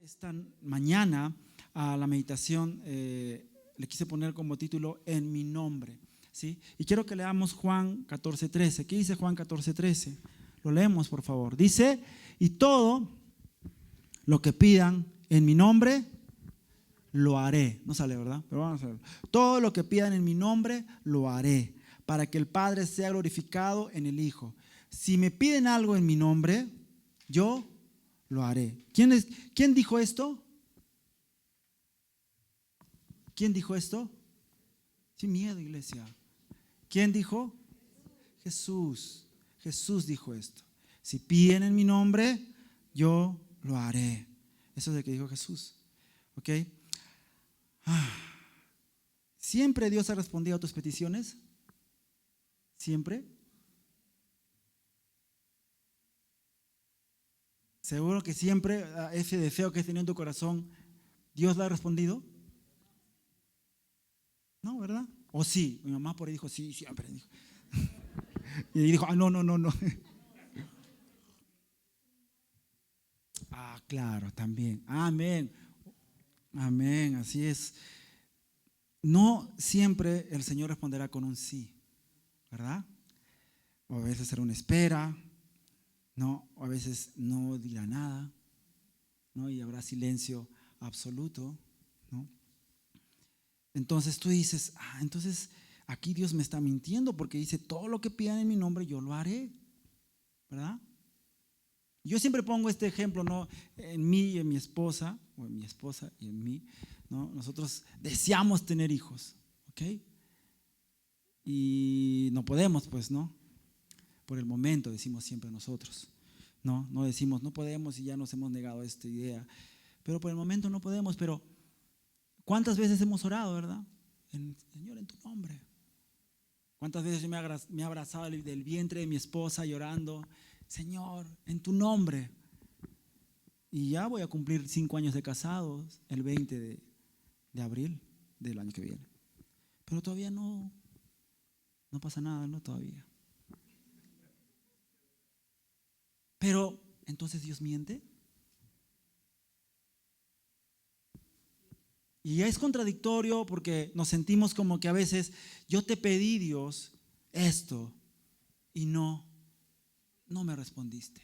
Esta mañana a la meditación le quise poner como título En mi nombre, ¿sí? Y quiero que leamos Juan 14:13. ¿Qué dice Juan 14:13? Lo leemos, por favor. Dice: y todo lo que pidan en mi nombre, lo haré. No sale, ¿verdad? Pero vamos a ver. Todo lo que pidan en mi nombre, lo haré, para que el Padre sea glorificado en el Hijo. Si me piden algo en mi nombre, yo lo haré. ¿Quién dijo esto? ¿Quién dijo esto? Sin miedo, iglesia. ¿Quién dijo? Jesús. Jesús dijo esto. Si piden en mi nombre, yo lo haré. Eso es lo que dijo Jesús. ¿Ok? ¿Siempre Dios ha respondido a tus peticiones? ¿Siempre? ¿Seguro que siempre ese deseo que has tenido en tu corazón, Dios lo ha respondido? No, ¿verdad? O sí. Mi mamá por ahí dijo, sí, siempre dijo. Y dijo, no. Claro, también. Amén. Amén, así es. No siempre el Señor responderá con un sí, ¿verdad? O a veces será una espera, ¿no? O a veces no dirá nada, ¿no? Y habrá silencio absoluto, ¿no? Entonces tú dices, entonces aquí Dios me está mintiendo porque dice, todo lo que pidan en mi nombre yo lo haré, ¿verdad? Yo siempre pongo este ejemplo, ¿no? En mí y en mi esposa, o en mi esposa y en mí, ¿no? Nosotros deseamos tener hijos, ¿ok? Y no podemos, pues, ¿no? Por el momento decimos siempre nosotros, ¿no? No decimos, no podemos y ya nos hemos negado a esta idea, pero por el momento no podemos. Pero ¿cuántas veces hemos orado, verdad? Señor, en tu nombre. ¿Cuántas veces yo me he abrazado del vientre de mi esposa llorando? Señor, en tu nombre. Y ya voy a cumplir 5 años de casados el 20 de abril del año que viene. Pero todavía no pasa nada, ¿no? Todavía. Pero, ¿entonces Dios miente? Y ya es contradictorio porque nos sentimos como que a veces yo te pedí, Dios, esto y no me respondiste.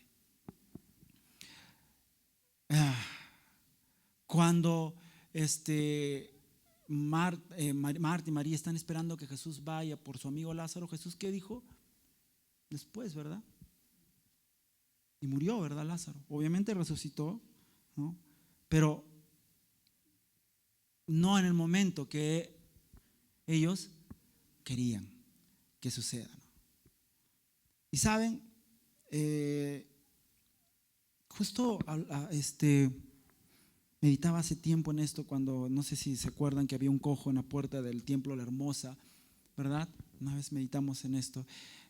Cuando Marta y María están esperando que Jesús vaya por su amigo Lázaro, Jesús, ¿qué dijo? Después, ¿verdad? Y murió, ¿verdad, Lázaro? Obviamente resucitó, ¿no? Pero no en el momento que ellos querían que suceda, ¿no? Y saben, justo meditaba hace tiempo en esto cuando, no sé si se acuerdan que había un cojo en la puerta del templo La Hermosa, ¿verdad? Una vez meditamos en esto,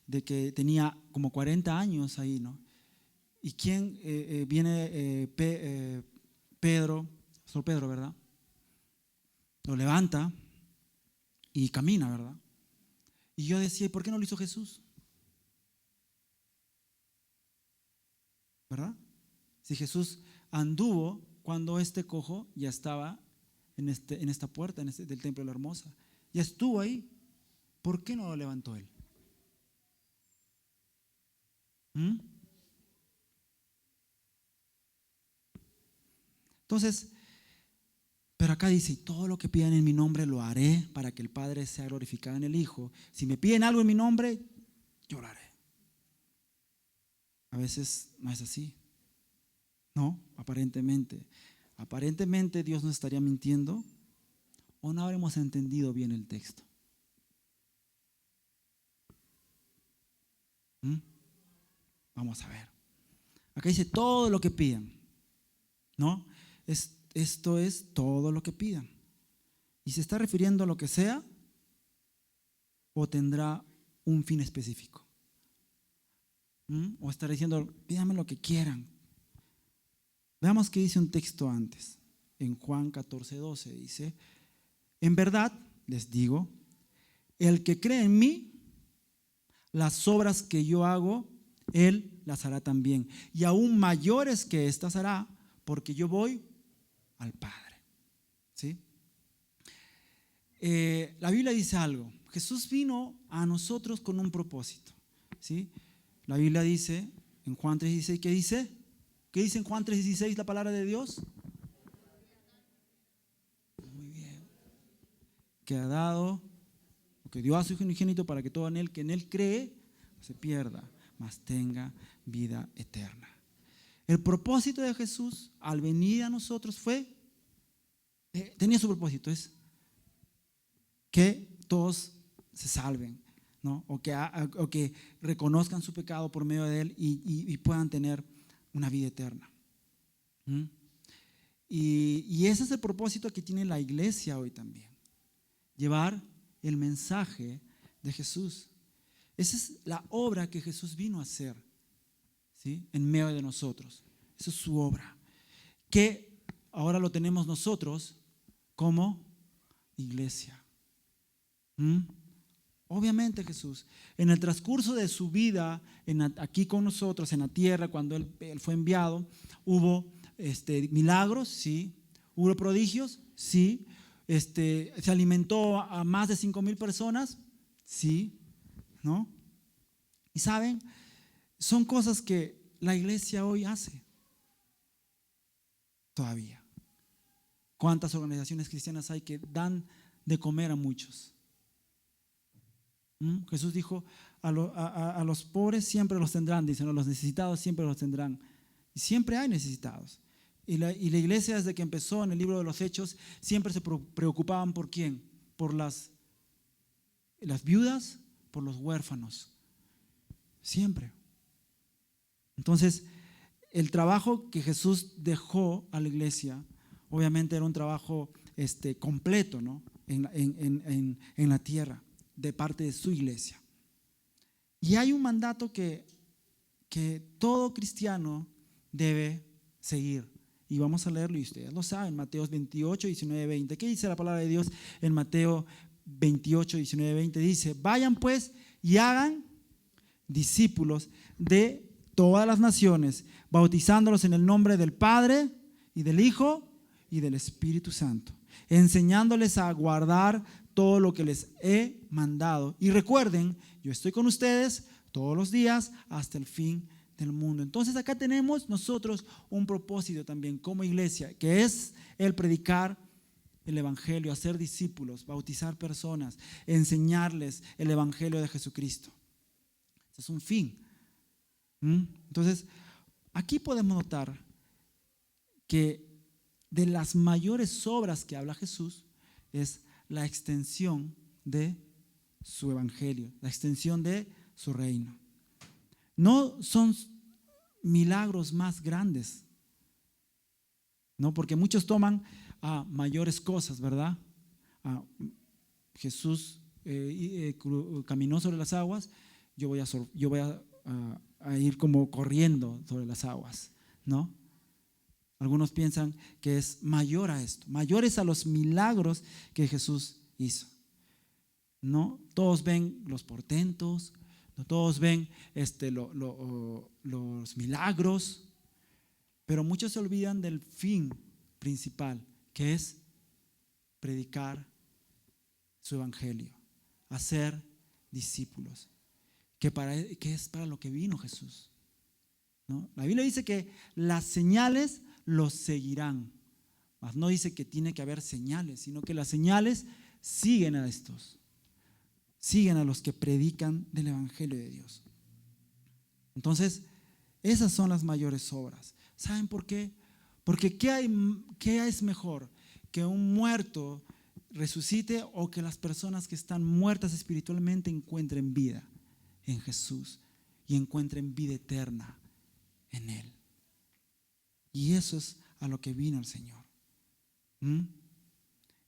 de que tenía como 40 años ahí, ¿no? ¿Y quién viene? Pedro, Sor Pedro, ¿verdad? Lo levanta y camina, ¿verdad? Y yo decía, ¿y por qué no lo hizo Jesús? ¿Verdad? Si Jesús anduvo cuando este cojo ya estaba en esta puerta del templo de la Hermosa, ya estuvo ahí, ¿por qué no lo levantó él? Entonces, pero acá dice, todo lo que pidan en mi nombre lo haré para que el Padre sea glorificado en el Hijo. Si me piden algo en mi nombre, yo lo haré. A veces no es así. No, aparentemente. Aparentemente Dios nos estaría mintiendo o no habremos entendido bien el texto. Vamos a ver. Acá dice todo lo que pidan, ¿no? Esto es todo lo que pidan. ¿Y se está refiriendo a lo que sea o tendrá un fin específico? O estará diciendo, pídame lo que quieran. Veamos qué dice un texto antes. En Juan 14:12 dice, en verdad les digo, el que cree en mí, las obras que yo hago, él las hará también. Y aún mayores que estas hará, porque yo voy al Padre. ¿Sí? La Biblia dice algo. Jesús vino a nosotros con un propósito. ¿Sí? La Biblia dice en Juan 3:16, ¿qué dice? ¿Qué dice en Juan 3:16 la palabra de Dios? Muy bien. Que ha dado, que dio a su Hijo unigénito para que todo que en Él cree no se pierda, mas tenga vida eterna. El propósito de Jesús al venir a nosotros tenía su propósito, es que todos se salven, ¿no? O que reconozcan su pecado por medio de Él y puedan tener una vida eterna. ¿Mm? Y ese es el propósito que tiene la iglesia hoy también. Llevar el mensaje de Jesús. Esa es la obra que Jesús vino a hacer, ¿sí? En medio de nosotros. Esa es su obra. Que ahora lo tenemos nosotros como iglesia. Obviamente Jesús, en el transcurso de su vida, aquí con nosotros en la tierra, cuando Él fue enviado, hubo milagros, sí. Hubo prodigios, sí. Se alimentó a más de 5,000 personas, sí, ¿no? Y saben, son cosas que la iglesia hoy hace todavía. ¿Cuántas organizaciones cristianas hay que dan de comer a muchos? Jesús dijo, a los pobres siempre los tendrán, dicen, a los necesitados siempre los tendrán. Y siempre hay necesitados. Y la iglesia, desde que empezó en el libro de los Hechos, siempre se preocupaban por quién, por las viudas, por los huérfanos. Siempre. Entonces, el trabajo que Jesús dejó a la iglesia, obviamente era un trabajo completo, ¿no? en la tierra, de parte de su iglesia. Y hay un mandato que todo cristiano debe seguir. Y vamos a leerlo y ustedes lo saben, Mateo 28, 19, 20. ¿Qué dice la palabra de Dios en Mateo 28, 19, 20? Dice, vayan pues y hagan discípulos de todas las naciones, bautizándolos en el nombre del Padre y del Hijo y del Espíritu Santo, enseñándoles a guardar todo lo que les he mandado. Y recuerden, yo estoy con ustedes todos los días hasta el fin del mundo. Entonces acá tenemos nosotros un propósito también como iglesia, que es el predicar el evangelio, hacer discípulos, bautizar personas, enseñarles el evangelio de Jesucristo. Ese es un fin. Entonces, aquí podemos notar que de las mayores obras que habla Jesús es la extensión de su evangelio, la extensión de su reino. No son milagros más grandes, ¿no? Porque muchos toman mayores cosas, ¿verdad? Jesús caminó sobre las aguas, yo voy a ir como corriendo sobre las aguas, ¿no? Algunos piensan que es mayor a esto, mayores a los milagros que Jesús hizo. No todos ven los portentos, no todos ven los milagros, pero muchos se olvidan del fin principal, que es predicar su evangelio, hacer discípulos, que es para lo que vino Jesús, ¿no? La Biblia dice que las señales los seguirán, mas no dice que tiene que haber señales, sino que las señales siguen a estos, siguen a los que predican del evangelio de Dios. Entonces, esas son las mayores obras. ¿Saben por qué? Porque ¿qué es mejor? Que un muerto resucite o que las personas que están muertas espiritualmente encuentren vida en Jesús y encuentren vida eterna en Él. Y eso es a lo que vino el Señor.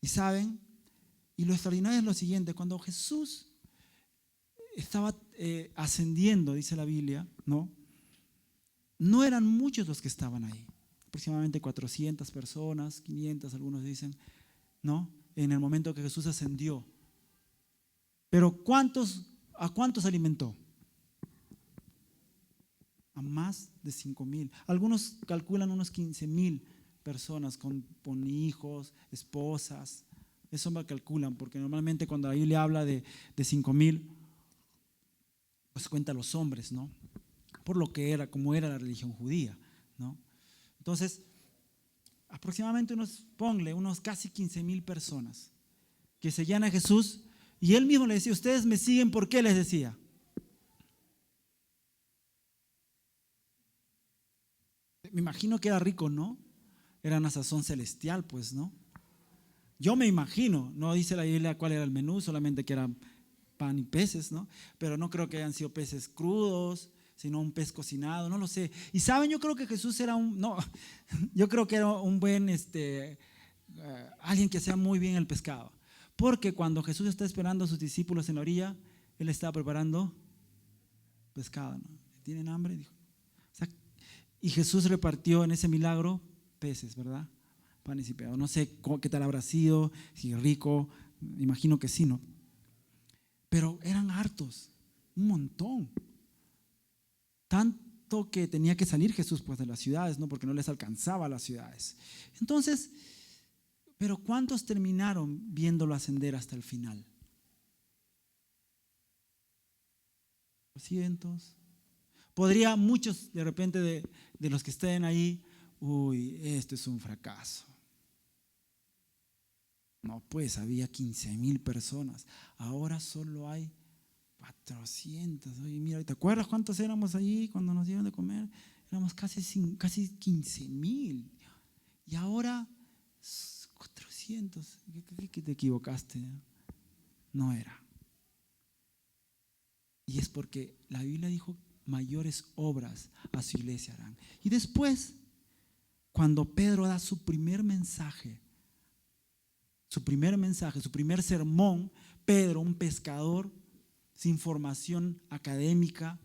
Y saben, y lo extraordinario es lo siguiente: cuando Jesús estaba ascendiendo, dice la Biblia, no eran muchos los que estaban ahí, aproximadamente 400 personas, 500, algunos dicen, ¿no? En el momento que Jesús ascendió. Pero ¿a cuántos alimentó? A más de 5,000. Algunos calculan unos 15,000 personas con hijos, esposas. Eso me calculan, porque normalmente cuando la Biblia habla de 5,000, pues cuenta los hombres, ¿no? Por lo que era, como era la religión judía, ¿no? Entonces, aproximadamente ponle unos casi 15,000 personas que seguían a Jesús, y él mismo les decía, ustedes me siguen, ¿por qué les decía? Me imagino que era rico, ¿no? Era una sazón celestial, pues, ¿no? Yo me imagino, no dice la Biblia cuál era el menú, solamente que eran pan y peces, ¿no? Pero no creo que hayan sido peces crudos, sino un pez cocinado, no lo sé. Y saben, yo creo que Jesús era yo creo que era un buen, alguien que hacía muy bien el pescado. Porque cuando Jesús está esperando a sus discípulos en la orilla, él estaba preparando pescado, ¿no? ¿Tienen hambre? Dijo. O sea, y Jesús repartió en ese milagro peces, ¿verdad? Panes y pedados. No sé qué tal habrá sido, si rico, imagino que sí, ¿no? Pero eran hartos, un montón. Tanto que tenía que salir Jesús pues de las ciudades, ¿no? Porque no les alcanzaba a las ciudades. Entonces, pero ¿cuántos terminaron viéndolo ascender hasta el final? 200. Podría muchos de repente de los que estén ahí, uy, esto es un fracaso. No, pues había 15,000 personas. Ahora solo hay 400. Oye, mira, ¿te acuerdas cuántos éramos allí cuando nos dieron de comer? Éramos casi 15,000. Y ahora 400. ¿Qué te equivocaste? No era. Y es porque la Biblia dijo, mayores obras a su iglesia harán. Y después, cuando Pedro da su primer mensaje, su primer sermón, Pedro, un pescador sin formación académica,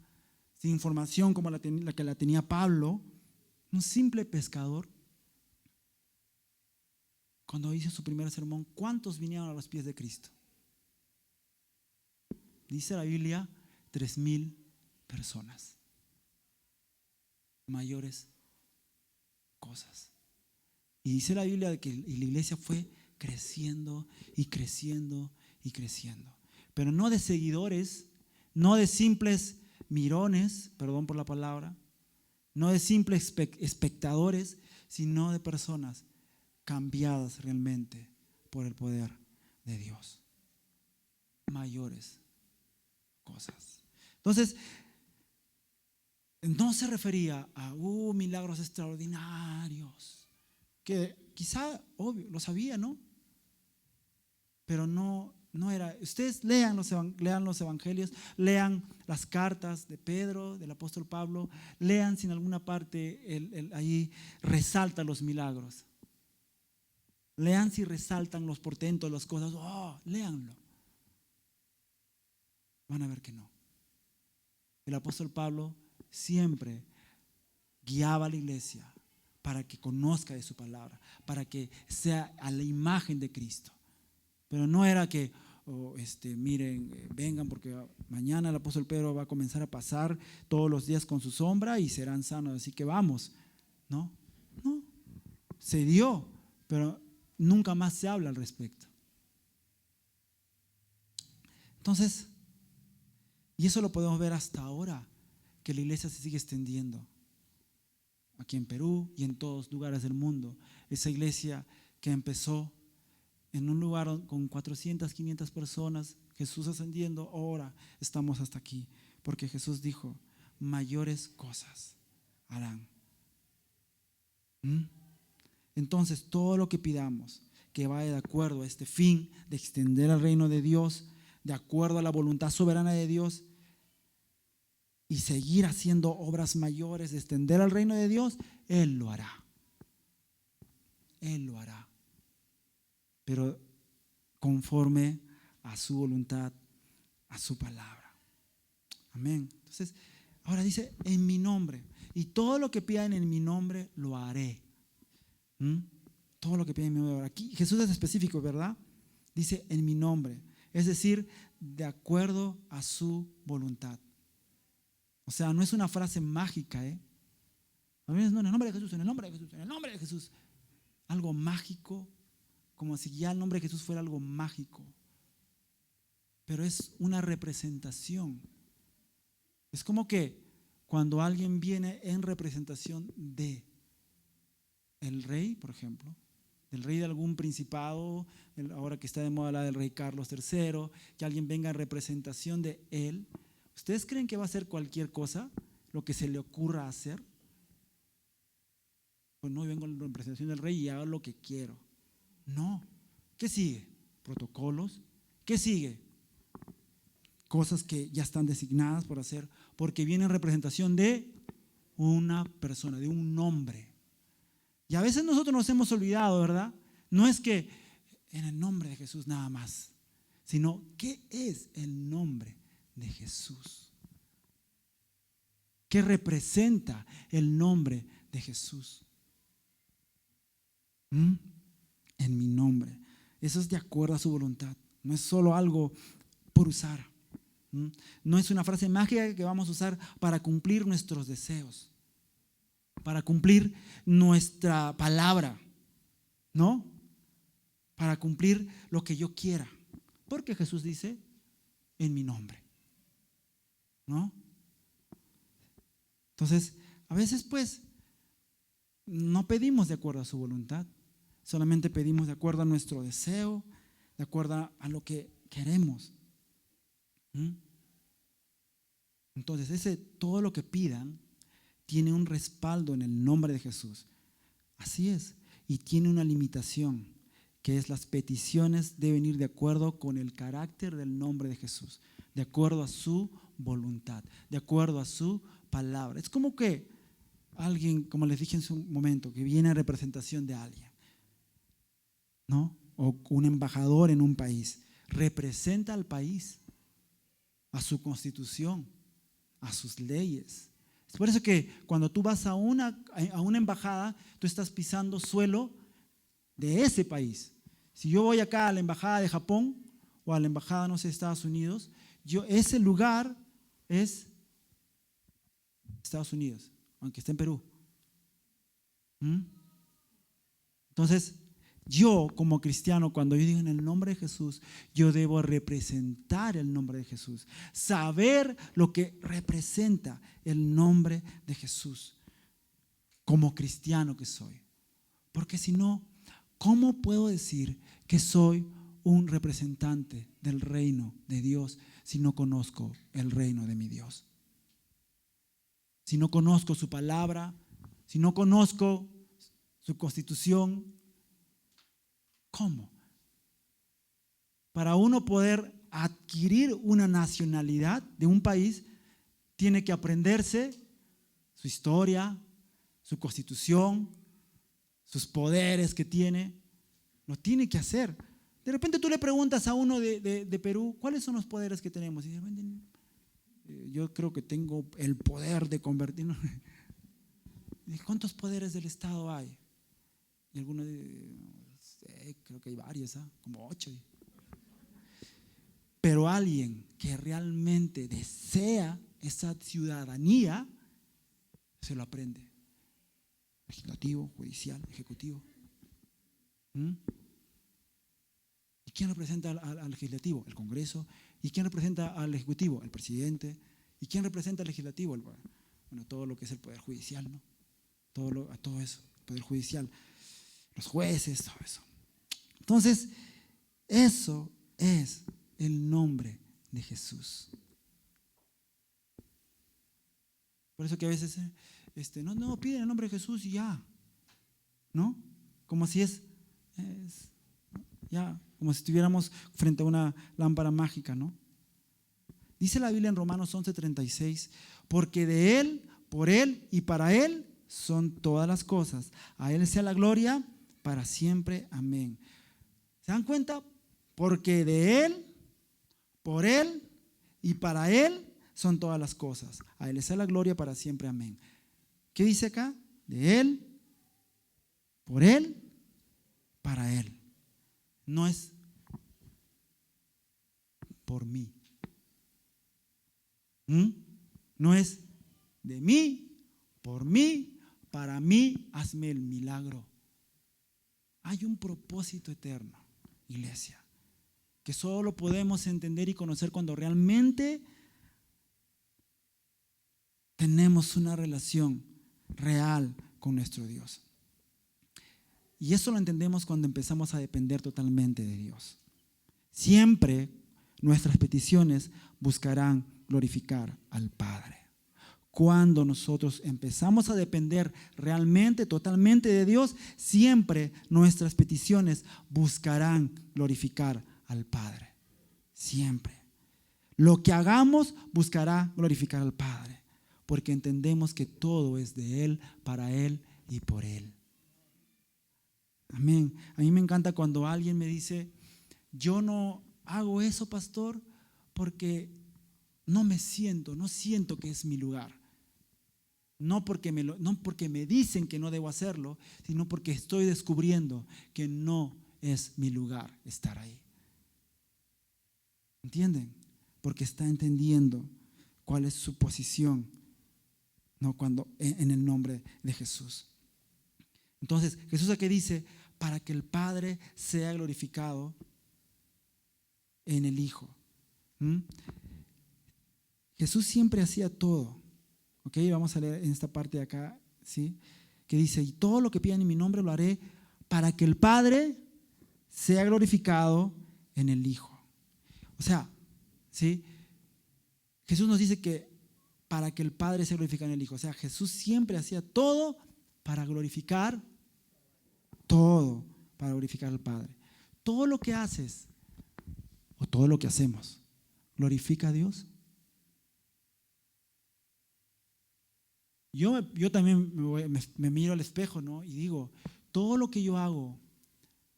sin formación como la que la tenía Pablo, un simple pescador, cuando hizo su primer sermón, ¿cuántos vinieron a los pies de Cristo? Dice la Biblia, 3,000 personas. Mayores cosas. Y dice la Biblia que la iglesia fue creciendo y creciendo y creciendo. Pero no de seguidores, no de simples mirones, perdón por la palabra, no de simples espectadores, sino de personas cambiadas realmente por el poder de Dios. Mayores cosas. Entonces, no se refería a milagros extraordinarios, que quizá, obvio, lo sabía, ¿no? Pero no era. Ustedes lean los evangelios, lean las cartas de Pedro, del apóstol Pablo, lean si en alguna parte ahí resalta los milagros. Lean si resaltan los portentos, las cosas. Léanlo. Van a ver que no. El apóstol Pablo siempre guiaba a la iglesia para que conozca de su palabra, para que sea a la imagen de Cristo. Pero no era que, miren, vengan porque mañana el apóstol Pedro va a comenzar a pasar todos los días con su sombra y serán sanos, así que vamos. No, se dio, pero nunca más se habla al respecto. Entonces, y eso lo podemos ver hasta ahora, que la iglesia se sigue extendiendo. Aquí en Perú y en todos lugares del mundo. Esa iglesia que empezó en un lugar con 400, 500 personas, Jesús ascendiendo, ahora estamos hasta aquí. Porque Jesús dijo, mayores cosas harán. Entonces, todo lo que pidamos que vaya de acuerdo a este fin de extender el reino de Dios, de acuerdo a la voluntad soberana de Dios, y seguir haciendo obras mayores, de extender el reino de Dios, Él lo hará. Él lo hará. Pero conforme a su voluntad, a su palabra. Amén. Entonces, ahora dice, en mi nombre. Y todo lo que pidan en mi nombre, lo haré. Todo lo que pidan en mi nombre. Aquí Jesús es específico, ¿verdad? Dice, en mi nombre. Es decir, de acuerdo a su voluntad. O sea, no es una frase mágica, ¿eh? No, en el nombre de Jesús, en el nombre de Jesús, en el nombre de Jesús. algo mágico, como si ya el nombre de Jesús fuera algo mágico. Pero es una representación. Es como que cuando alguien viene en representación de el rey, por ejemplo, del rey de algún principado, ahora que está de moda la del rey Carlos III, que alguien venga en representación de él, ¿ustedes creen que va a hacer cualquier cosa, lo que se le ocurra hacer? Pues no, yo vengo en representación del rey y hago lo que quiero. No. ¿Qué sigue? Protocolos. ¿Qué sigue? Cosas que ya están designadas por hacer, porque viene en representación de una persona, de un nombre. Y a veces nosotros nos hemos olvidado, ¿verdad? No es que en el nombre de Jesús nada más, sino ¿qué es el nombre de Jesús? ¿Qué representa el nombre de Jesús? En mi nombre. Eso es de acuerdo a su voluntad. No es solo algo por usar. No es una frase mágica que vamos a usar para cumplir nuestros deseos, para cumplir nuestra palabra, ¿no? Para cumplir lo que yo quiera. Porque Jesús dice, en mi nombre, ¿no? Entonces, a veces pues no pedimos de acuerdo a su voluntad, solamente pedimos de acuerdo a nuestro deseo, de acuerdo a lo que queremos. Entonces, todo lo que pidan tiene un respaldo en el nombre de Jesús. Así es. Y tiene una limitación, que es las peticiones deben ir de acuerdo con el carácter del nombre de Jesús, de acuerdo a su voluntad, de acuerdo a su palabra. Es como que alguien, como les dije en su momento, que viene en representación de alguien, ¿no? O un embajador en un país, representa al país, a su constitución, a sus leyes. Es por eso que cuando tú vas a una embajada, tú estás pisando suelo de ese país. Si yo voy acá a la embajada de Japón o a la embajada, no sé, de Estados Unidos, ese lugar es Estados Unidos, aunque esté en Perú. Entonces, yo como cristiano, cuando yo digo en el nombre de Jesús, yo debo representar el nombre de Jesús, saber lo que representa el nombre de Jesús como cristiano que soy. Porque si no, ¿cómo puedo decir que soy un representante del reino de Dios si no conozco el reino de mi Dios? Si no conozco su palabra, si no conozco su constitución, ¿cómo? Para uno poder adquirir una nacionalidad de un país, tiene que aprenderse su historia, su constitución, sus poderes que tiene. Lo tiene que hacer. De repente tú le preguntas a uno de Perú, ¿cuáles son los poderes que tenemos? Y de repente, yo creo que tengo el poder de convertirnos. ¿Cuántos poderes del Estado hay? Y algunos creo que hay varios, como 8. Pero alguien que realmente desea esa ciudadanía, se lo aprende. Legislativo, judicial, ejecutivo. ¿Y quién representa al legislativo? El Congreso. ¿Y quién representa al ejecutivo? El presidente. ¿Y quién representa al legislativo? Bueno, todo lo que es el poder judicial, ¿no? Todo eso, el poder judicial, los jueces, todo eso. Entonces, eso es el nombre de Jesús. Por eso que a veces no piden el nombre de Jesús y ya, ¿no? Como si ya, como si estuviéramos frente a una lámpara mágica, ¿no? Dice la Biblia en Romanos 11:36, porque de Él, por Él y para Él son todas las cosas. A Él sea la gloria para siempre. Amén. ¿Se dan cuenta? Porque de Él, por Él y para Él son todas las cosas. A Él sea la gloria para siempre. Amén. ¿Qué dice acá? De Él, por Él, para Él. No es por mí. No es de mí, por mí, para mí, hazme el milagro. Hay un propósito eterno, iglesia, que solo podemos entender y conocer cuando realmente tenemos una relación real con nuestro Dios. Y eso lo entendemos cuando empezamos a depender totalmente de Dios. Siempre nuestras peticiones buscarán glorificar al Padre. Cuando nosotros empezamos a depender realmente, totalmente de Dios, siempre nuestras peticiones buscarán glorificar al Padre. Siempre. Lo que hagamos buscará glorificar al Padre, porque entendemos que todo es de Él, para Él y por Él. Amén. A mí me encanta cuando alguien me dice, yo no hago eso, pastor, porque no siento que es mi lugar. No porque me dicen que no debo hacerlo, sino porque estoy descubriendo que no es mi lugar estar ahí. ¿Entienden? Porque está entendiendo cuál es su posición, ¿no? Cuando en el nombre de Jesús. Entonces, Jesús aquí dice, para que el Padre sea glorificado en el Hijo. Jesús siempre hacía todo. Ok, vamos a leer en esta parte de acá, ¿sí? Que dice, y todo lo que pidan en mi nombre lo haré para que el Padre sea glorificado en el Hijo. O sea, ¿sí? Jesús nos dice que para que el Padre sea glorificado en el Hijo. O sea, Jesús siempre hacía todo para glorificar, todo para glorificar al Padre. Todo lo que haces o todo lo que hacemos, ¿glorifica a Dios? Yo también me miro al espejo, ¿no? Y digo, todo lo que yo hago,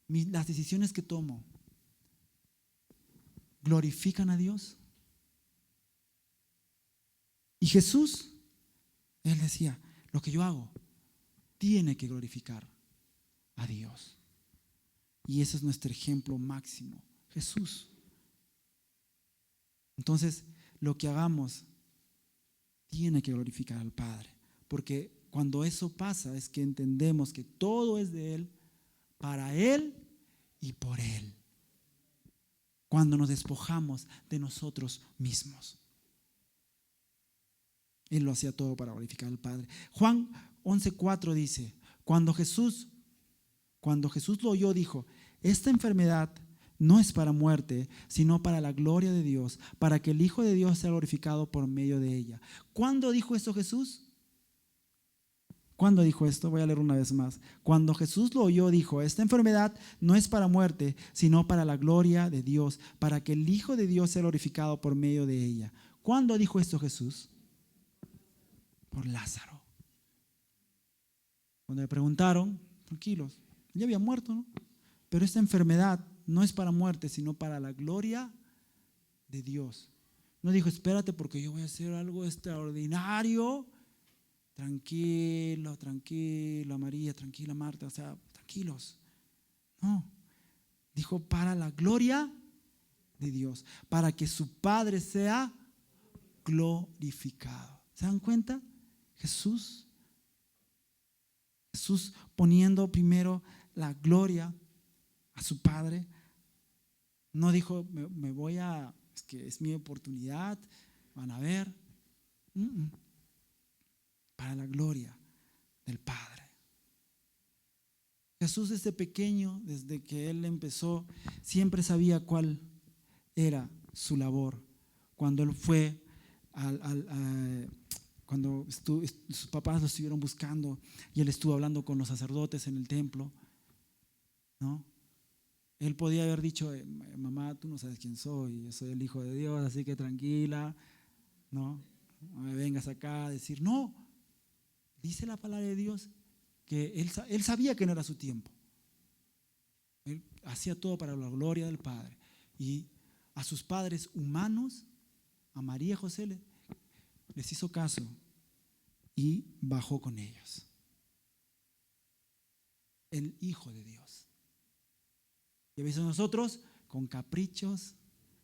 las decisiones que tomo, ¿glorifican a Dios? Y Jesús, Él decía, lo que yo hago tiene que glorificar a Dios. Y ese es nuestro ejemplo máximo, Jesús. Entonces, lo que hagamos tiene que glorificar al Padre. Porque cuando eso pasa es que entendemos que todo es de Él, para Él y por Él. Cuando nos despojamos de nosotros mismos. Él lo hacía todo para glorificar al Padre. Juan 11:4 dice, cuando Jesús lo oyó, dijo, esta enfermedad no es para muerte, sino para la gloria de Dios, para que el Hijo de Dios sea glorificado por medio de ella. ¿Cuándo dijo esto Jesús? ¿Cuándo dijo esto? Voy a leer una vez más. Cuando Jesús lo oyó, dijo, esta enfermedad no es para muerte, sino para la gloria de Dios, para que el Hijo de Dios sea glorificado por medio de ella. ¿Cuándo dijo esto Jesús? Por Lázaro. Cuando le preguntaron, tranquilos, ya había muerto, ¿no? Pero esta enfermedad no es para muerte, sino para la gloria de Dios. No dijo, espérate porque yo voy a hacer algo extraordinario. Tranquilo, tranquila María, tranquila Marta, o sea, tranquilos. No, dijo para la gloria de Dios, para que su Padre sea glorificado. ¿Se dan cuenta? Jesús poniendo primero la gloria a su Padre. No dijo, me voy a, es que es mi oportunidad, van a ver. Para la gloria del Padre. Jesús desde pequeño, desde que Él empezó, siempre sabía cuál era su labor. Cuando Él fue, cuando sus papás lo estuvieron buscando y Él estuvo hablando con los sacerdotes en el templo, ¿no? Él podía haber dicho, mamá, tú no sabes quién soy, yo soy el Hijo de Dios, así que tranquila, ¿no? No me vengas acá a decir, no. Dice la palabra de Dios que él sabía que no era su tiempo. Él hacía todo para la gloria del Padre. Y a sus padres humanos, a María y José, les hizo caso y bajó con ellos. El Hijo de Dios. Y a veces nosotros, con caprichos,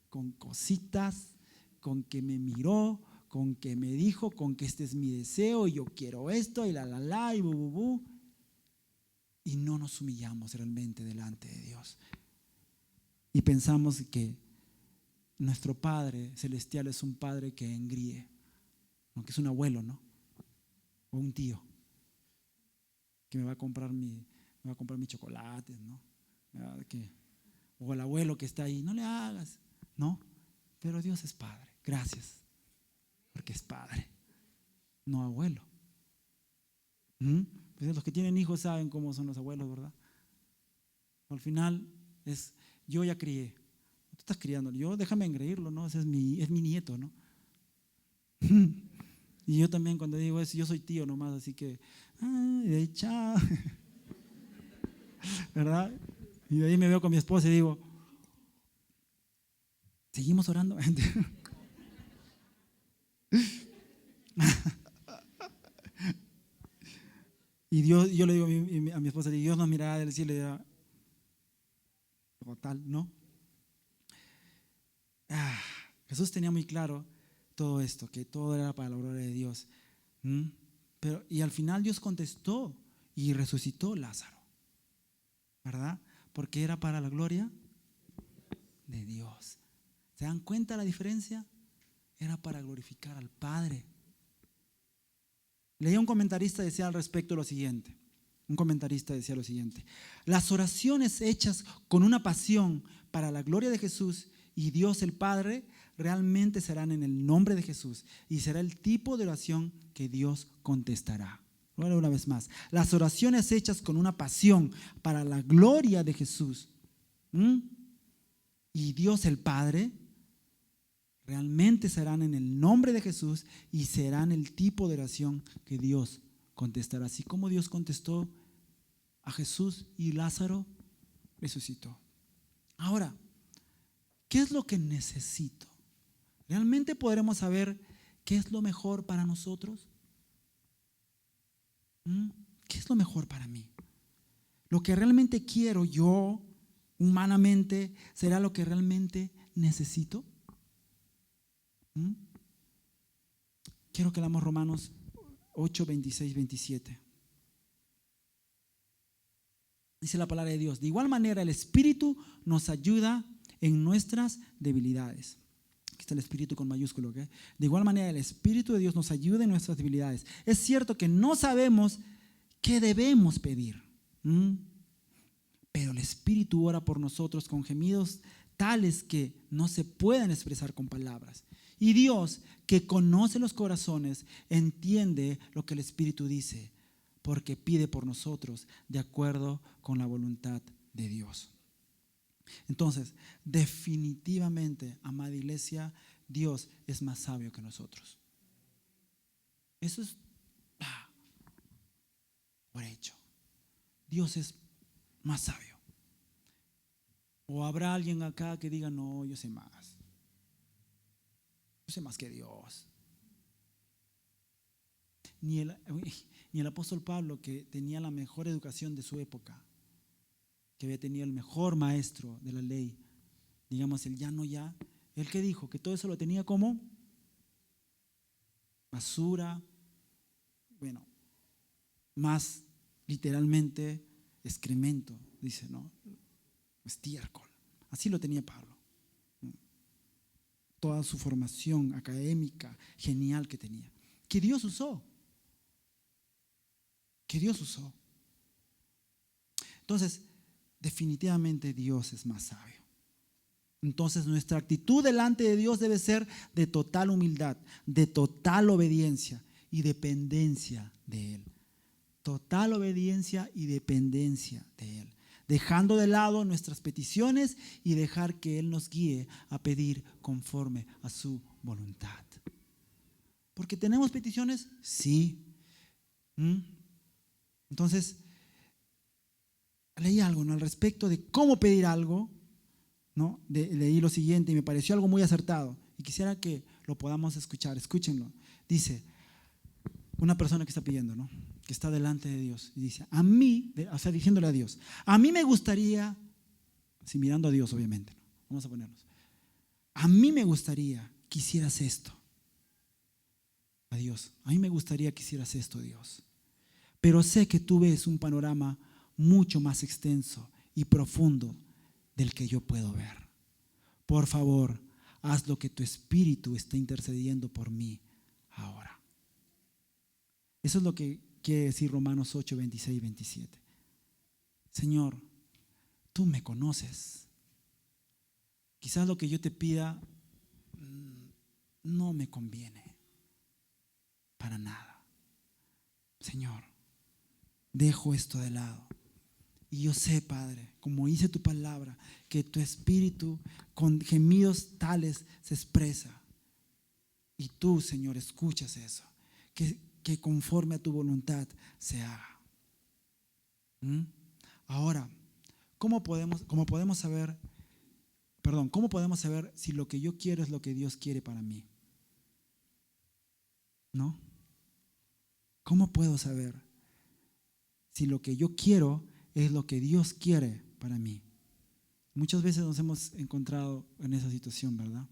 con cositas, con que me miró, con que me dijo, con que este es mi deseo y yo quiero esto y la y bu. y no nos humillamos realmente delante de Dios. Y pensamos que nuestro Padre Celestial es un Padre que engríe, ¿no? Que es un abuelo, ¿no? O un tío que me va a comprar mis chocolates, ¿no? O el abuelo que está ahí, no le hagas, ¿no? Pero Dios es Padre, gracias, porque es Padre, no abuelo. Pues los que tienen hijos saben cómo son los abuelos, ¿verdad? Al final es, yo ya crié, tú estás criando, yo déjame engreírlo, ¿no? Ese es mi nieto, ¿no? Y yo también cuando digo eso, yo soy tío nomás, así que, de ahí, chao, ¿verdad? Y de ahí me veo con mi esposa y digo, ¿seguimos orando? Y Dios, yo le digo a mi esposa, Dios nos mirará del cielo y dirá, total, ¿no? Jesús tenía muy claro todo esto, que todo era para la gloria de Dios. Y al final Dios contestó y resucitó Lázaro, ¿verdad? Porque era para la gloria de Dios. ¿Se dan cuenta la diferencia? Era para glorificar al Padre. Leía un comentarista decía al respecto lo siguiente. Un comentarista decía lo siguiente: las oraciones hechas con una pasión para la gloria de Jesús y Dios el Padre realmente serán en el nombre de Jesús y será el tipo de oración que Dios contestará. Ahora una vez más, las oraciones hechas con una pasión para la gloria de Jesús y Dios el Padre realmente serán en el nombre de Jesús y serán el tipo de oración que Dios contestará. Así como Dios contestó a Jesús y Lázaro resucitó. Ahora, ¿qué es lo que necesito? ¿Realmente podremos saber qué es lo mejor para nosotros? ¿Qué es lo mejor para mí? Lo que realmente quiero yo, humanamente, ¿será lo que realmente necesito? Quiero que leamos Romanos 8, 26, 27. Dice la palabra de Dios: de igual manera el Espíritu nos ayuda en nuestras debilidades. Aquí está el Espíritu con mayúsculo, ¿ok? De igual manera el Espíritu de Dios nos ayuda en nuestras debilidades. Es cierto que no sabemos qué debemos pedir, pero el Espíritu ora por nosotros con gemidos tales que no se pueden expresar con palabras. Y Dios, que conoce los corazones, entiende lo que el Espíritu dice, porque pide por nosotros de acuerdo con la voluntad de Dios. Entonces, definitivamente, amada iglesia, Dios es más sabio que nosotros. Eso es por hecho. Dios es más sabio. O habrá alguien acá que diga, no, yo sé más. Yo sé más que Dios. Ni el apóstol Pablo, que tenía la mejor educación de su época, que había tenido el mejor maestro de la ley, digamos el ya, él que dijo que todo eso lo tenía como basura, bueno, más literalmente excremento, dice, ¿no? Estiércol. Así lo tenía Pablo. Toda su formación académica genial que tenía, que Dios usó. Entonces, definitivamente Dios es más sabio. Entonces, nuestra actitud delante de Dios debe ser de total humildad, de total obediencia y dependencia de Él. Total obediencia y dependencia de Él. Dejando de lado nuestras peticiones y dejar que Él nos guíe a pedir conforme a su voluntad. ¿Porque tenemos peticiones? Sí. Entonces, leí algo, ¿no?, al respecto de cómo pedir algo, ¿no? Leí lo siguiente y me pareció algo muy acertado y quisiera que lo podamos escuchar. Escúchenlo. Dice una persona que está pidiendo, ¿no?, que está delante de Dios y dice: a mí, o sea, diciéndole a Dios, a mí me gustaría, así mirando a Dios obviamente, ¿no? Vamos a ponernos, a mí me gustaría que hicieras esto. A Dios, a mí me gustaría que hicieras esto, Dios, pero sé que tú ves un panorama mucho más extenso y profundo del que yo puedo ver. Por favor, haz lo que tu espíritu está intercediendo por mí ahora. Eso es lo que quiere decir Romanos 8, 26 y 27. Señor, tú me conoces. Quizás lo que yo te pida no me conviene para nada. Señor, dejo esto de lado. Y yo sé, Padre, como dice tu palabra, que tu espíritu con gemidos tales se expresa. Y tú, Señor, escuchas eso. Que conforme a tu voluntad se haga. Ahora, ¿cómo podemos saber si lo que yo quiero es lo que Dios quiere para mí? ¿No? ¿Cómo puedo saber si lo que yo quiero es lo que Dios quiere para mí? Muchas veces nos hemos encontrado en esa situación, ¿verdad?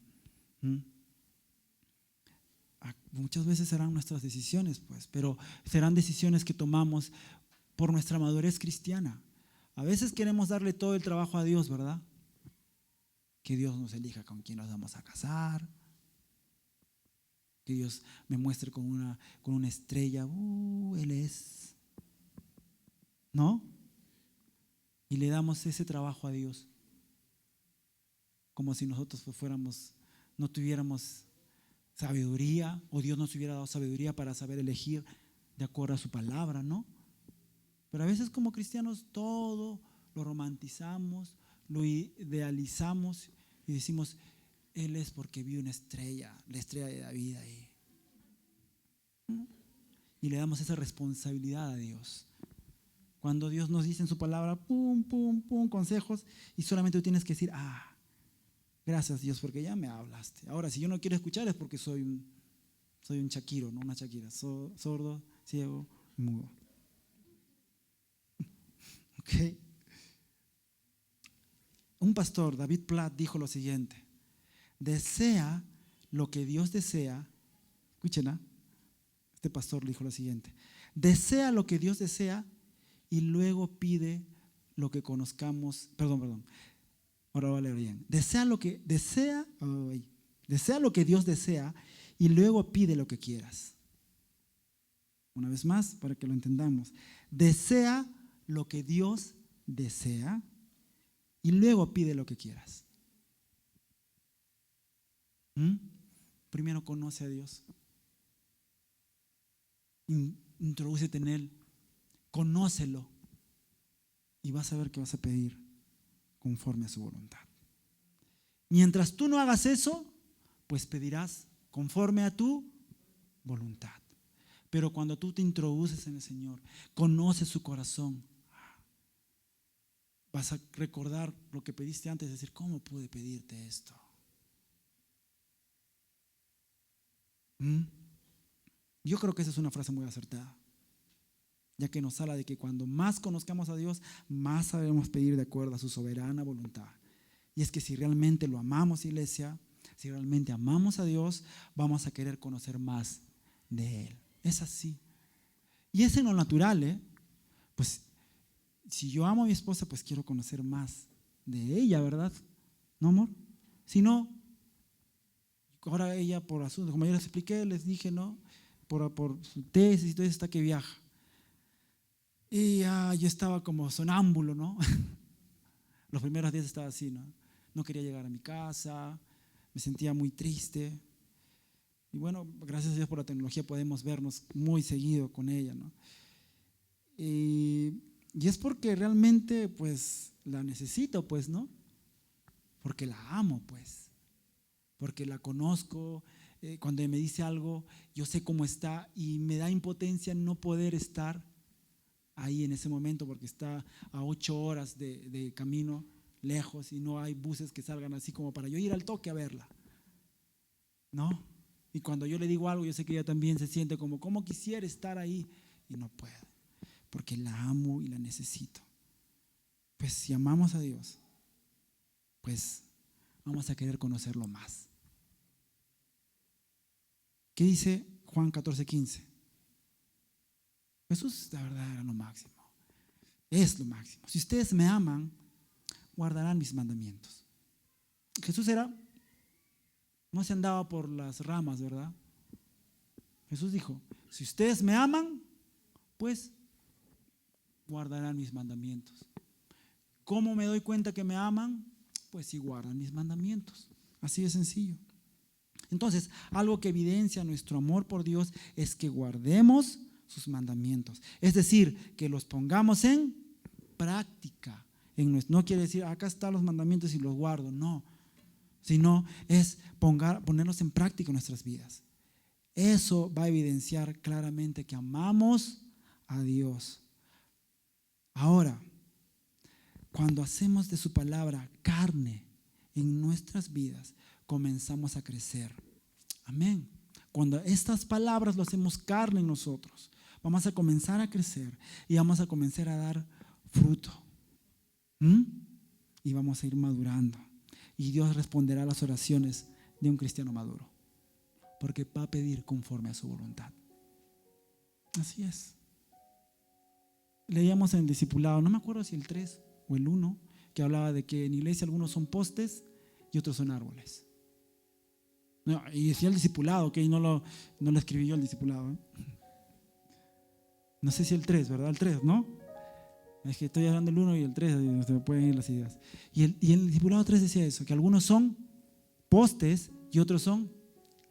Muchas veces serán nuestras decisiones, pues, pero serán decisiones que tomamos por nuestra madurez cristiana. A veces queremos darle todo el trabajo a Dios, ¿verdad? Que Dios nos elija con quién nos vamos a casar, que Dios me muestre con una estrella, Él es, ¿no? Y le damos ese trabajo a Dios, como si nosotros no tuviéramos sabiduría, o Dios nos hubiera dado sabiduría para saber elegir de acuerdo a su palabra, ¿no? Pero a veces como cristianos todo lo romantizamos, lo idealizamos y decimos, Él es porque vio una estrella, la estrella de David ahí. Y le damos esa responsabilidad a Dios. Cuando Dios nos dice en su palabra, pum, pum, pum, consejos, y solamente tú tienes que decir, gracias Dios porque ya me hablaste. Ahora, si yo no quiero escuchar es porque soy un chaquiro, no una chaquira, sordo, ciego, mudo. Okay. Un pastor, David Platt, dijo lo siguiente: desea lo que Dios desea. Escuchen, este pastor dijo lo siguiente: desea lo que Dios desea y luego pide lo que conozcamos. Perdón. Ahora voy a leer bien. Desea lo que Dios desea y luego pide lo que quieras. Una vez más, para que lo entendamos. Desea lo que Dios desea y luego pide lo que quieras. Primero conoce a Dios. Introdúcete en Él. Conócelo. Y vas a ver que vas a pedir conforme a su voluntad. Mientras tú no hagas eso, pues pedirás conforme a tu voluntad. Pero cuando tú te introduces en el Señor, conoces su corazón, vas a recordar lo que pediste antes, decir, ¿cómo pude pedirte esto? Yo creo que esa es una frase muy acertada, ya que nos habla de que cuando más conozcamos a Dios, más sabemos pedir de acuerdo a su soberana voluntad. Y es que si realmente lo amamos, iglesia, si realmente amamos a Dios, vamos a querer conocer más de Él. Es así. Y es en lo natural, pues si yo amo a mi esposa, pues quiero conocer más de ella, ¿verdad? ¿No, amor? Si no, ahora ella por asuntos, como yo les expliqué, les dije, ¿no? Por su tesis y todo eso está que viaja. Y yo estaba como sonámbulo, ¿no? Los primeros días estaba así, ¿no? No quería llegar a mi casa, me sentía muy triste. Y bueno, gracias a Dios por la tecnología podemos vernos muy seguido con ella, ¿no? Y es porque realmente pues la necesito, pues, ¿no? Porque la amo, pues. Porque la conozco. Cuando me dice algo, yo sé cómo está y me da impotencia no poder estar ahí en ese momento porque está a 8 horas de camino lejos y no hay buses que salgan así como para yo ir al toque a verla, ¿no? Y cuando yo le digo algo, yo sé que ella también se siente como quisiera estar ahí y no puede, porque la amo y la necesito. Pues si amamos a Dios, pues vamos a querer conocerlo más. ¿Qué dice Juan 14:15? Jesús, la verdad, era lo máximo. Es lo máximo. Si ustedes me aman, guardarán mis mandamientos. Jesús no se andaba por las ramas, ¿verdad? Jesús dijo, si ustedes me aman, pues guardarán mis mandamientos. ¿Cómo me doy cuenta que me aman? Pues si guardan mis mandamientos. Así de sencillo. Entonces, algo que evidencia nuestro amor por Dios es que guardemos sus mandamientos. Es decir, que los pongamos en práctica. No quiere decir, acá están los mandamientos y los guardo. No, sino es ponerlos en práctica en nuestras vidas. Eso va a evidenciar claramente que amamos a Dios. Ahora, cuando hacemos de su palabra carne en nuestras vidas, comenzamos a crecer. Amén. Cuando estas palabras lo hacemos carne en nosotros, vamos a comenzar a crecer y vamos a comenzar a dar fruto. Y vamos a ir madurando. Y Dios responderá a las oraciones de un cristiano maduro, porque va a pedir conforme a su voluntad. Así es. Leíamos en el discipulado, no me acuerdo si el 3 o el 1, que hablaba de que en iglesia algunos son postes y otros son árboles. No, y decía el discipulado, ok, no lo escribí yo el discipulado. No sé si el 3, ¿verdad? El 3, ¿no? Es que estoy hablando del 1 y el 3, se me pueden ir las ideas. Y el discipulado 3 decía eso, que algunos son postes y otros son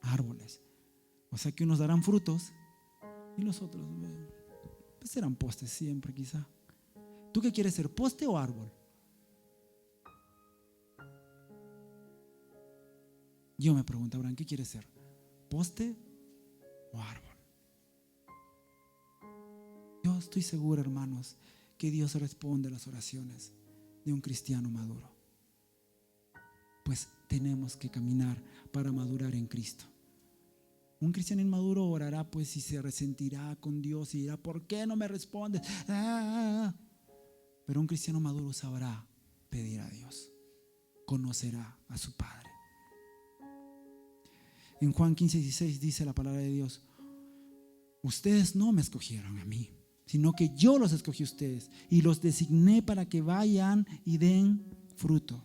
árboles. O sea que unos darán frutos y los otros pues serán postes siempre quizá. ¿Tú qué quieres ser, poste o árbol? Yo me pregunto, Abraham, ¿qué quieres ser? ¿Poste o árbol? Yo estoy seguro, hermanos, que Dios responde a las oraciones de un cristiano maduro. Pues tenemos que caminar para madurar en Cristo. Un cristiano inmaduro orará pues y se resentirá con Dios y dirá, ¿por qué no me respondes? Pero un cristiano maduro sabrá pedir a Dios, conocerá a su Padre. En Juan 15:16 dice la palabra de Dios, ustedes no me escogieron a mí, sino que yo los escogí a ustedes y los designé para que vayan y den fruto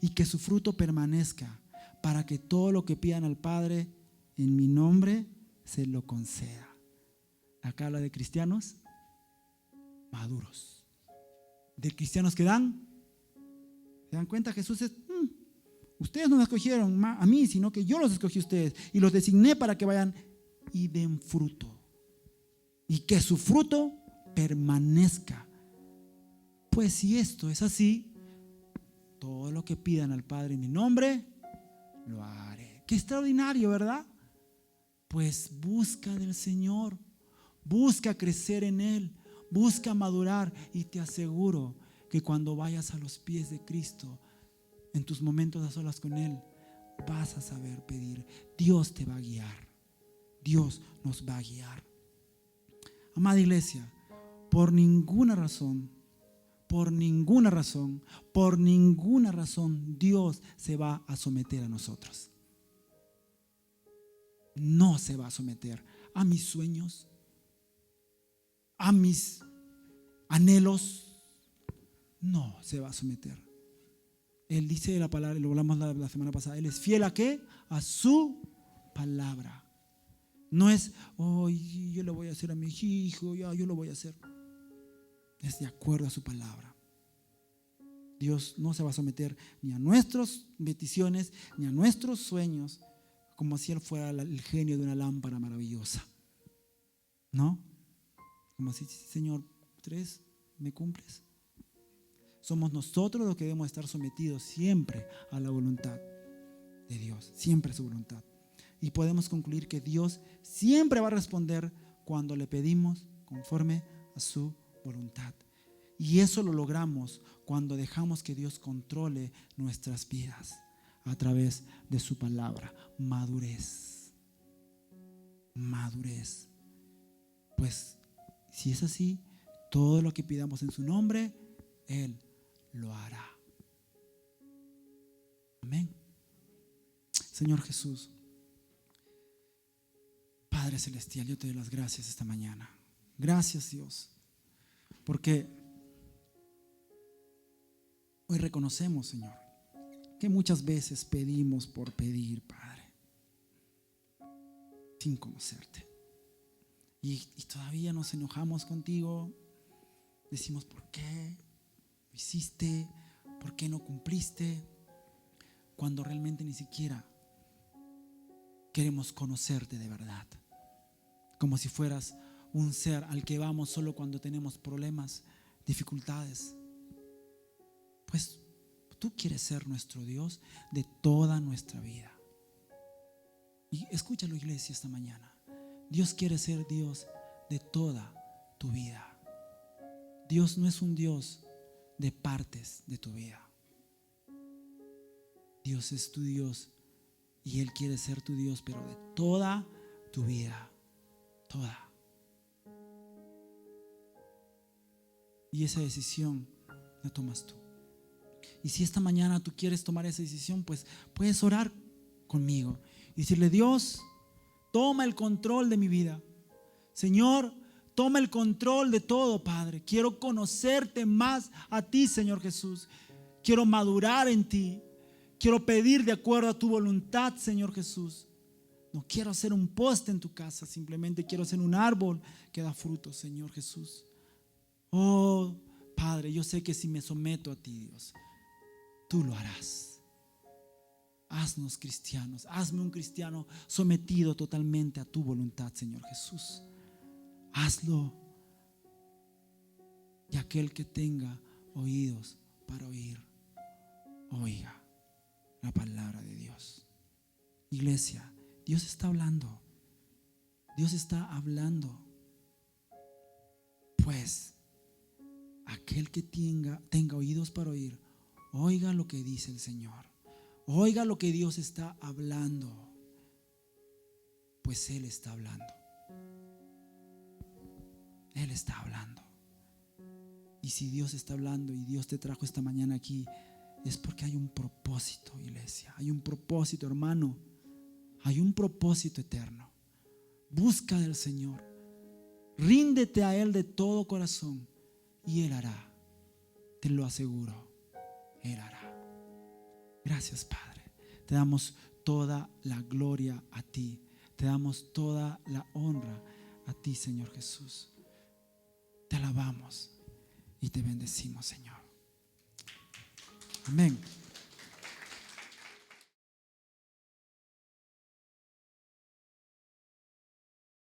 y que su fruto permanezca, para que todo lo que pidan al Padre en mi nombre se lo conceda. Acá habla de cristianos maduros, de cristianos que dan. ¿Se dan cuenta? Jesús es, ustedes no me escogieron a mí, sino que yo los escogí a ustedes y los designé para que vayan y den fruto y que su fruto permanezca. Pues si esto es así, todo lo que pidan al Padre en mi nombre lo haré. Qué extraordinario, ¿verdad? Pues busca del Señor, busca crecer en Él, busca madurar, y te aseguro que cuando vayas a los pies de Cristo, en tus momentos a solas con Él, vas a saber pedir. Dios te va a guiar. Dios nos va a guiar. Amada iglesia, por ninguna razón, Dios se va a someter a nosotros. No se va a someter a mis sueños, a mis anhelos. No se va a someter. Él dice la palabra, lo hablamos la semana pasada, Él es fiel ¿a qué? A su palabra. No es, yo lo voy a hacer a mi hijo, yo lo voy a hacer. Es de acuerdo a su palabra. Dios no se va a someter ni a nuestras peticiones, ni a nuestros sueños, como si Él fuera el genio de una lámpara maravillosa. ¿No? Como si, Señor, 3, ¿me cumples? Somos nosotros los que debemos estar sometidos siempre a la voluntad de Dios, siempre a su voluntad. Y podemos concluir que Dios siempre va a responder cuando le pedimos conforme a su voluntad. Y eso lo logramos cuando dejamos que Dios controle nuestras vidas a través de su palabra. Madurez. Madurez. Pues si es así, todo lo que pidamos en su nombre, Él lo hará. Amén. Señor Jesús, Padre Celestial, yo te doy las gracias esta mañana. Gracias, Dios, porque Hoy reconocemos, Señor, que muchas veces pedimos por pedir, Padre, sin conocerte. Y todavía nos enojamos contigo. Decimos, ¿por qué lo hiciste? ¿Por qué no cumpliste? Cuando realmente ni siquiera queremos conocerte de verdad. Como si fueras un ser al que vamos solo cuando tenemos problemas, dificultades. Pues tú quieres ser nuestro Dios de toda nuestra vida. Y escúchalo, iglesia, esta mañana. Dios quiere ser Dios de toda tu vida. Dios no es un Dios de partes de tu vida. Dios es tu Dios y Él quiere ser tu Dios, pero de toda tu vida. Toda. Y esa decisión la tomas tú. Y si esta mañana tú quieres tomar esa decisión, pues puedes orar conmigo y decirle: Dios, toma el control de mi vida. Señor, toma el control de todo, Padre. Quiero conocerte más a ti, Señor Jesús. Quiero madurar en ti. Quiero pedir de acuerdo a tu voluntad, Señor Jesús. No quiero ser un poste en tu casa, simplemente quiero ser un árbol que da frutos, Señor Jesús. Oh, Padre, yo sé que si me someto a ti, Dios, tú lo harás. Haznos cristianos, hazme un cristiano sometido totalmente a tu voluntad, Señor Jesús. Hazlo. Y aquel que tenga oídos para oír, oiga la palabra de Dios. Iglesia, Dios está hablando. Dios está hablando. Pues aquel que tenga oídos para oír, oiga lo que dice el Señor. Oiga lo que Dios está hablando. Pues Él está hablando. Él está hablando. Y si Dios está hablando y Dios te trajo esta mañana aquí, es porque hay un propósito, iglesia. Hay un propósito, hermano. Hay un propósito eterno. Busca del Señor. Ríndete a Él de todo corazón y Él hará. Te lo aseguro. Él hará. Gracias, Padre. Te damos toda la gloria a ti. Te damos toda la honra a ti, Señor Jesús. Te alabamos y te bendecimos, Señor. Amén.